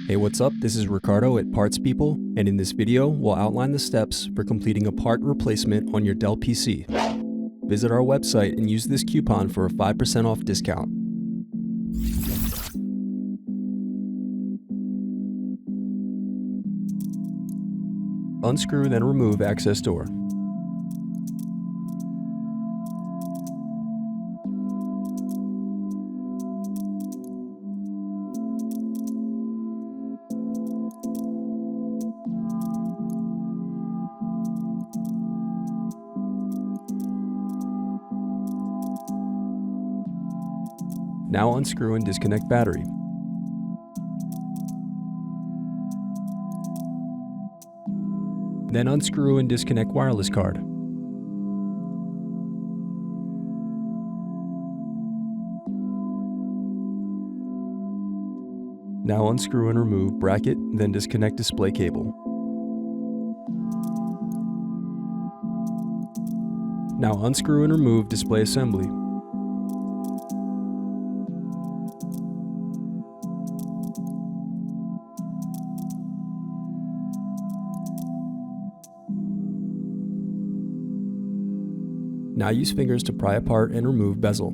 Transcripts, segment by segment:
Hey, what's up? This is Ricardo at Parts People, and in this video, we'll outline the steps for completing a part replacement on your Dell PC. Visit our website and use this coupon for a 5% off discount. Unscrew, then remove access door. Now unscrew and disconnect battery. Then unscrew and disconnect wireless card. Now unscrew and remove bracket, then disconnect display cable. Now unscrew and remove display assembly. Now use fingers to pry apart and remove bezel.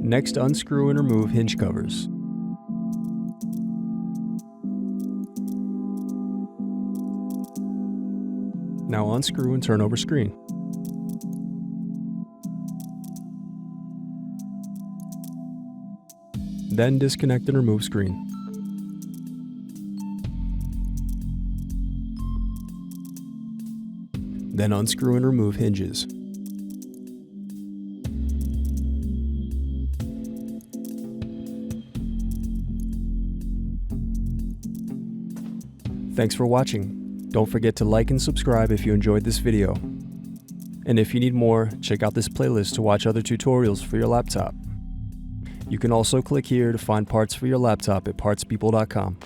Next, unscrew and remove hinge covers. Now unscrew and turn over screen. Then disconnect and remove screen. Then unscrew and remove hinges. Thanks for watching. Don't forget to like and subscribe if you enjoyed this video. And if you need more, check out this playlist to watch other tutorials for your laptop. You can also click here to find parts for your laptop at partspeople.com.